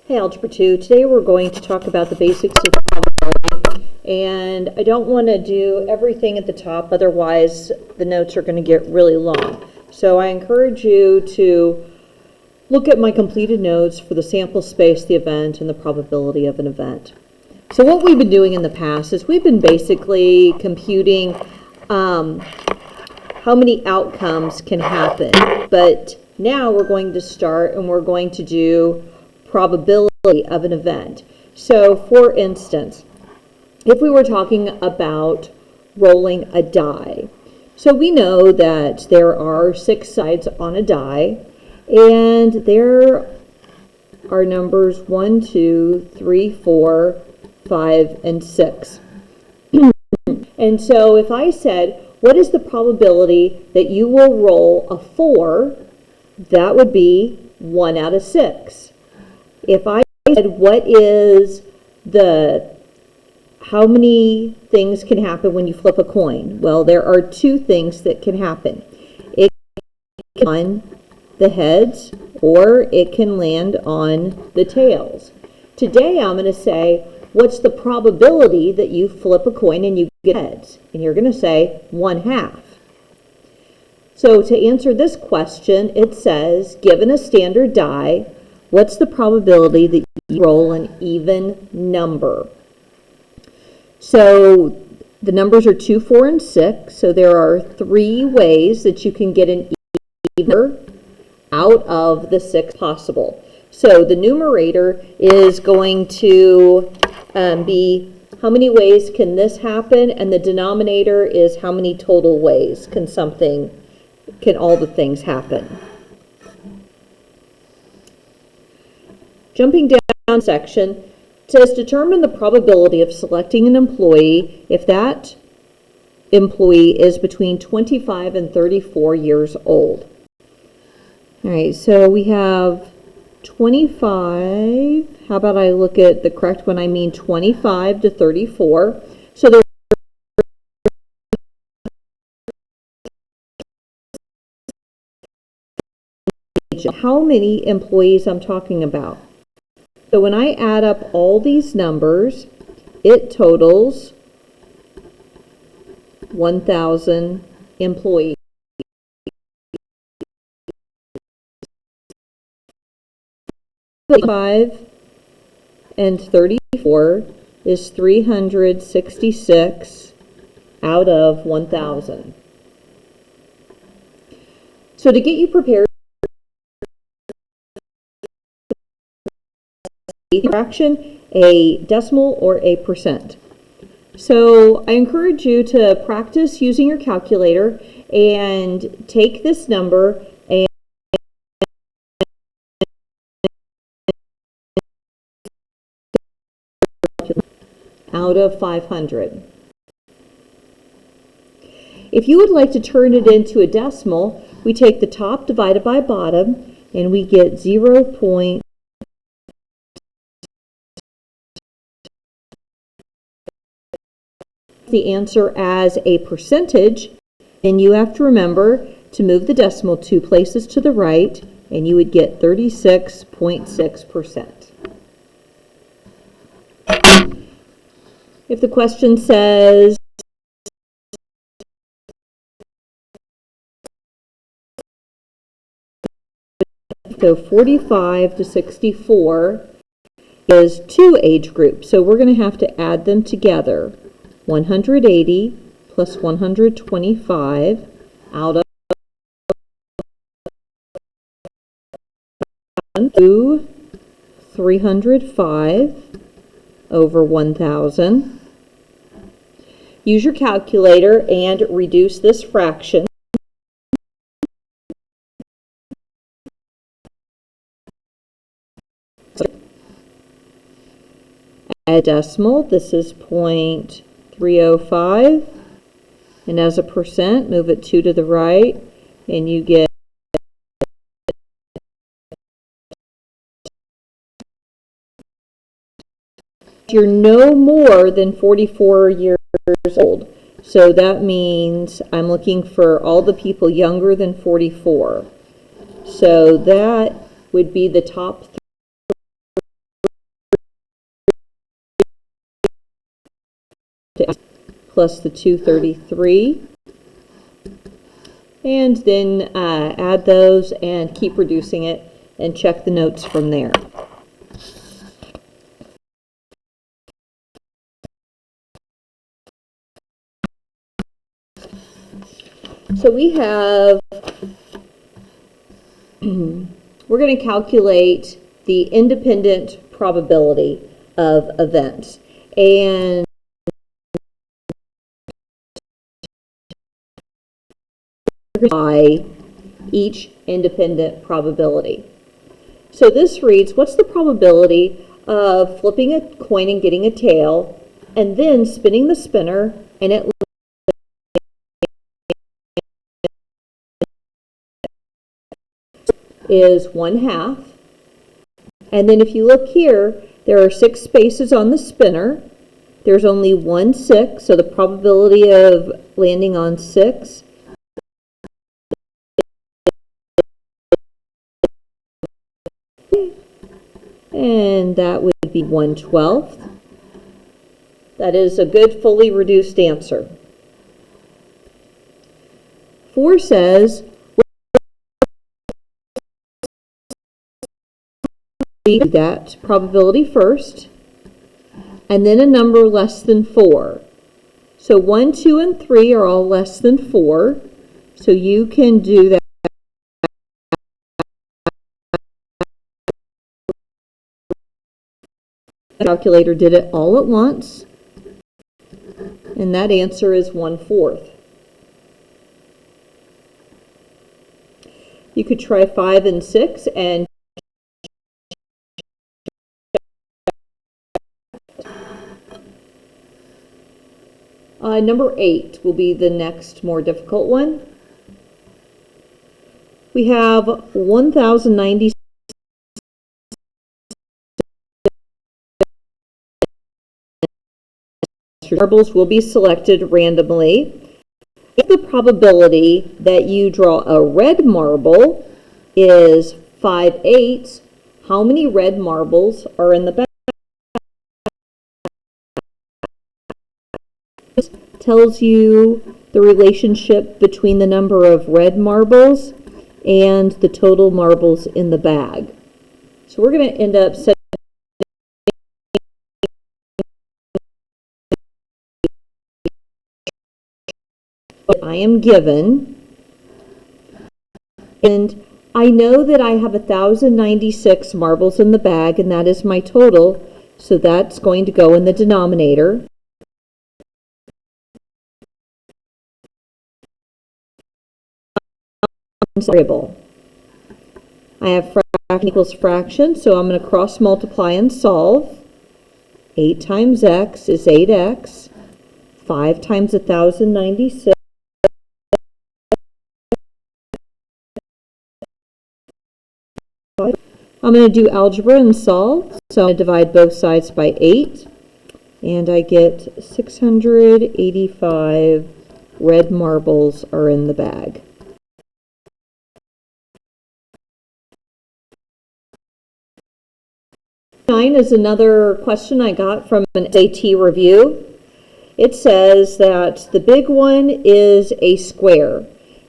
Hey, Algebra 2. Today we're going to talk about the basics of probability, and I don't want to do everything at the top, otherwise the notes are going to get really long. So I encourage you to look at my completed notes for the sample space, the event, and the probability of an event. So what we've been doing in the past is we've been basically computing how many outcomes can happen, but now we're going to start and we're going to do probability of an event. So for instance, if we were talking about rolling a die, so we know that there are 6 sides on a die, and there are numbers 1, 2, 3, 4, 5, and 6. And so if I said, what is the probability that you will roll a 4, that would be 1 out of 6. If I said, what is how many things can happen when you flip a coin? Well, there are 2 things that can happen. It can land on the heads, or it can land on the tails. Today I'm going to say, what's the probability that you flip a coin and you get heads? And you're going to say 1/2. So to answer this question, it says, given a standard die, what's the probability that you roll an even number? So the numbers are 2, 4, and 6. So there are 3 ways that you can get an even number out of the 6 possible. So the numerator is going to be how many ways can this happen, and the denominator is how many total ways can all the things happen. Jumping down section, it says determine the probability of selecting an employee if that employee is between 25 and 34 years old. All right, so we have 25. How about I look at the correct one? I mean 25 to 34. So there's how many employees I'm talking about. So when I add up all these numbers, it totals 1,000 employees. 5 and 34 is 366 out of 1,000. So to get you prepared, a fraction, a decimal, or a percent. So I encourage you to practice using your calculator and take this number and out of 500. If you would like to turn it into a decimal, we take the top divided by bottom and we get 0. The answer as a percentage, and you have to remember to move the decimal 2 places to the right, and you would get 36.6%. If the question says so 45 to 64 is 2 age groups, so we're going to have to add them together. 180 plus 125 out of 305 over 1,000. Use your calculator and reduce this fraction. Add decimal, this is 0.305, and as a percent, move it 2 to the right, and you get you're no more than 44 years old. So that means I'm looking for all the people younger than 44. So that would be the top plus the 233. And then add those and keep reducing it and check the notes from there. So we have, we're going to calculate the independent probability of events. And by each independent probability. So this reads, what's the probability of flipping a coin and getting a tail, and then spinning the spinner, and it is 1/2. And then if you look here, there are 6 spaces on the spinner. There's only 1 6, so the probability of landing on 6 and that would be 1/12. That is a good fully reduced answer. 4 says, we do that probability first, and then a number less than 4. So 1, 2, and 3 are all less than 4, so you can do that. The calculator did it all at once, and that answer is 1/4. You could try 5 and 6 and number 8 will be the next more difficult one. We have 1,090 marbles will be selected randomly. If the probability that you draw a red marble is 5/8, how many red marbles are in the bag? This tells you the relationship between the number of red marbles and the total marbles in the bag. So we're going to end up setting what I am given, and I know that I have 1,096 marbles in the bag, and that is my total, so that's going to go in the denominator. Variable. I have fraction equals fraction, so I'm going to cross multiply and solve. 8 times x is 8x. 5 times 1,096. I'm going to do algebra and solve. So I'm going to divide both sides by 8. And I get 685 red marbles are in the bag. 9 is another question I got from an SAT review. It says that the big one is a square.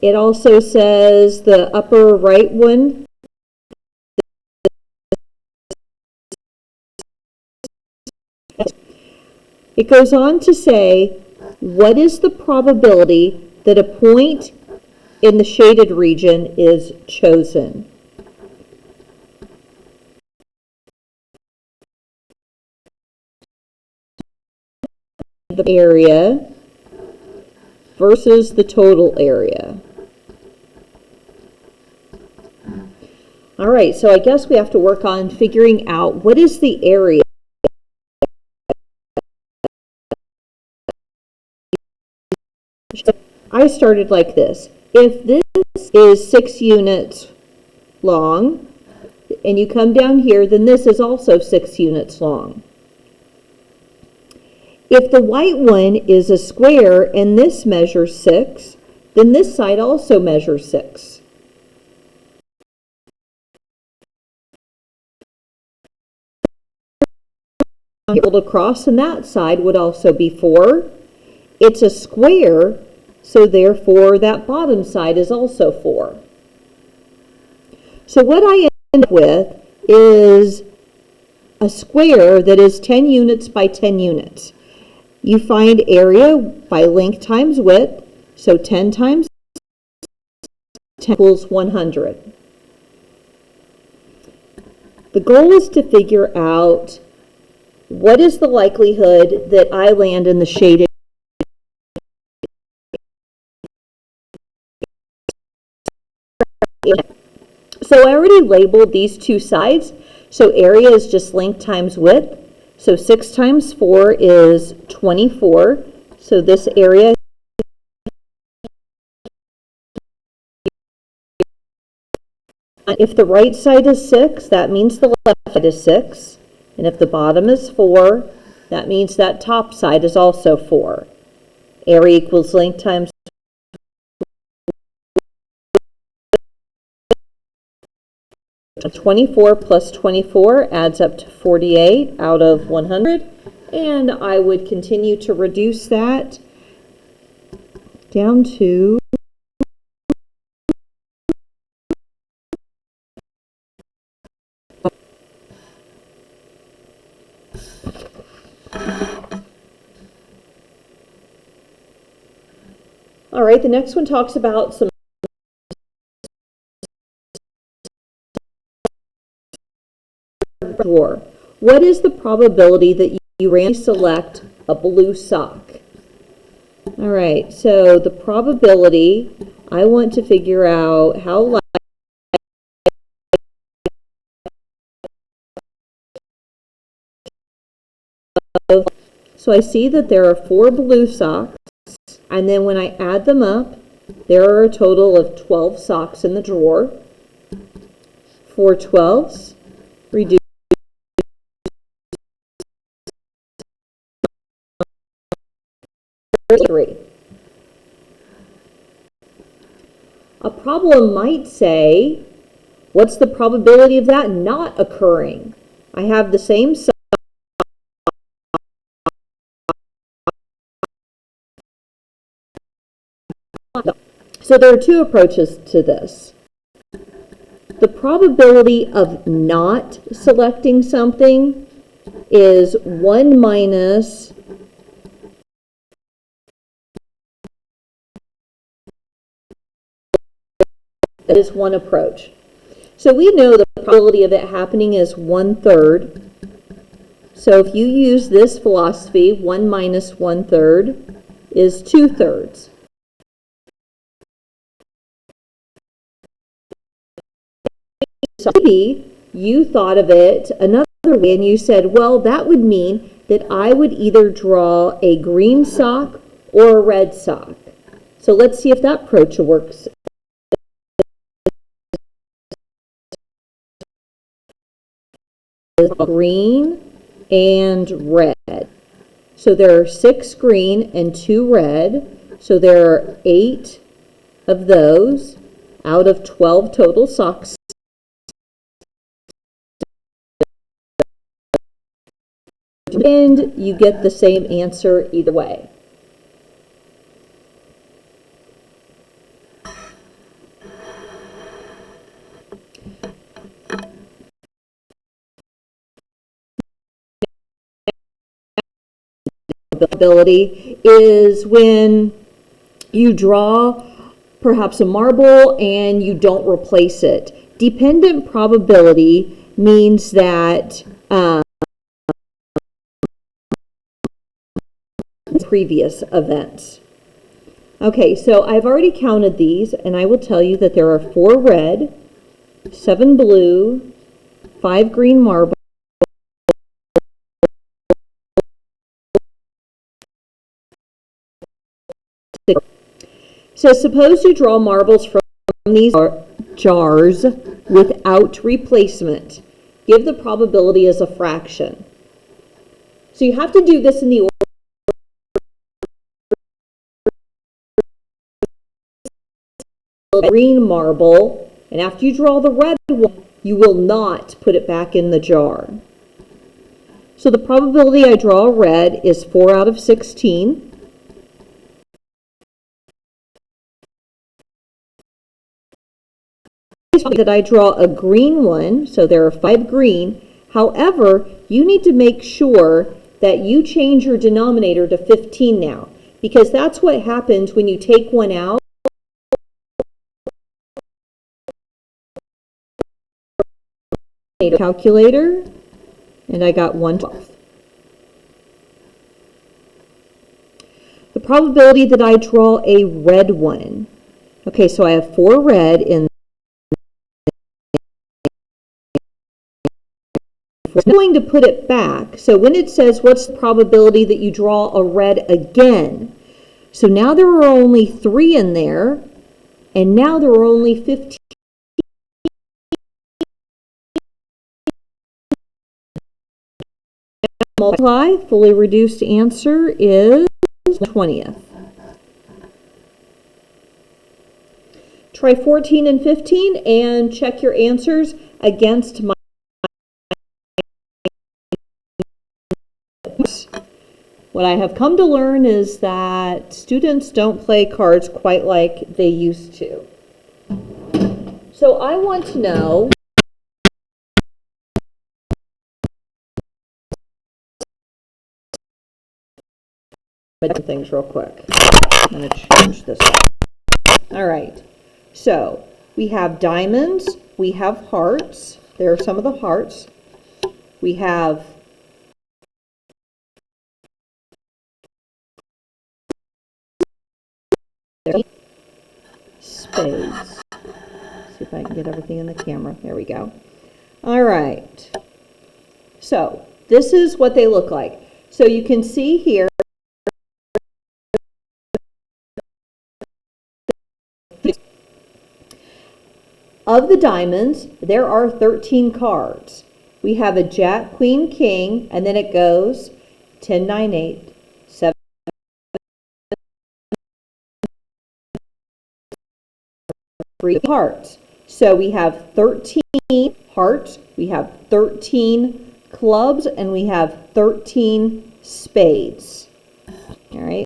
It also says the upper right one it goes on to say, what is the probability that a point in the shaded region is chosen? The area versus the total area. All right, so I guess we have to work on figuring out what is the area. I started like this. If this is 6 units long, and you come down here, then this is also 6 units long. If the white one is a square and this measures 6, then this side also measures 6. Able to cross, and that side would also be 4. it's a square, so therefore that bottom side is also 4. So what I end up with is a square that is 10 units by 10 units. You find area by length times width, so 10 times 10 equals 100. The goal is to figure out what is the likelihood that I land in the shaded area. So I already labeled these two sides. So area is just length times width. So 6 times 4 is 24. So this area, if the right side is 6, that means the left side is 6. And if the bottom is 4, that means that top side is also 4. Area equals length times 24 plus 24 adds up to 48 out of 100. And I would continue to reduce that down to all right, the next one talks about some drawer. What is the probability that you randomly select a blue sock? All right, so the probability, I want to figure out how likely so I see that there are 4 blue socks, and then when I add them up, there are a total of 12 socks in the drawer. 4 12s reduce 3. A problem might say, what's the probability of that not occurring? I have the same size. So there are 2 approaches to this. The probability of not selecting something is 1 minus that is one approach. So we know the probability of it happening is 1/3. So if you use this philosophy, 1 minus 1/3 is 2/3. So maybe you thought of it another way and you said, well, that would mean that I would either draw a green sock or a red sock. So let's see if that approach works. Green and red. So there are 6 green and 2 red. So there are 8 of those out of 12 total socks. And you get the same answer either way. Ability is when you draw perhaps a marble and you don't replace it. Dependent probability means that previous events. Okay, so I've already counted these, and I will tell you that there are 4 red, 7 blue, 5 green marbles, so suppose you draw marbles from these jars without replacement. Give the probability as a fraction. So you have to do this in the order. Green marble, and after you draw the red one, you will not put it back in the jar. So the probability I draw red is 4 out of 16. that I draw a green one, so there are 5 green. However, you need to make sure that you change your denominator to 15 now, because that's what happens when you take one out. Calculator, and I got 1/12. The probability that I draw a red one. Okay, so I have 4 red in. I'm going to put it back. So when it says what's the probability that you draw a red again? So now there are only 3 in there, and now there are only 15. Multiply, fully reduced answer is 20th. Try 14 and 15 and check your answers against my. What I have come to learn is that students don't play cards quite like they used to. So I want to know things real quick. I'm going to change this. All right. So we have diamonds, we have hearts. There are some of the hearts. We have spades. See if I can get everything in the camera. There we go. All right. So this is what they look like. So you can see here of the diamonds, there are 13 cards. We have a Jack, Queen, King, and then it goes 10, 9, 8, 7, 3 hearts. So we have 13 hearts, we have 13 clubs, and we have 13 spades. All right.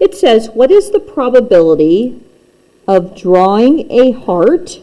It says, what is the probability of drawing a heart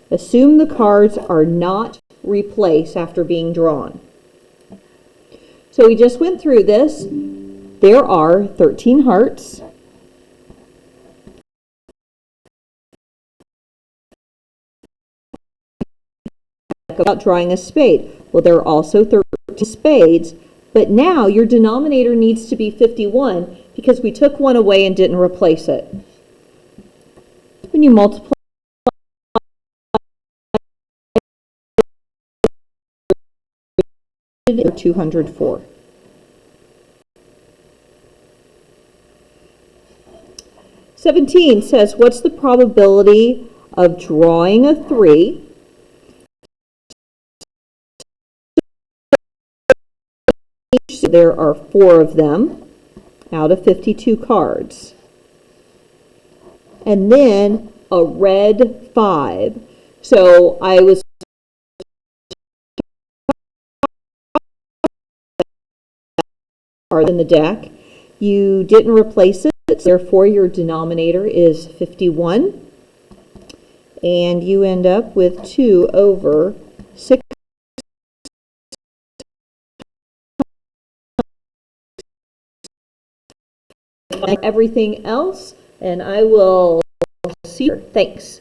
assume the cards are not replaced after being drawn? So we just went through this. There are 13 hearts. About drawing a spade. Well, there are also 13 spades, but now your denominator needs to be 51 because we took one away and didn't replace it. When you multiply 204. (17) says, what's the probability of drawing a 3? There are 4 of them out of 52 cards. And then a red 5. So I was in the deck. You didn't replace it, therefore your denominator is 51. And you end up with 2 over 6. Everything else, and I will see you. Thanks.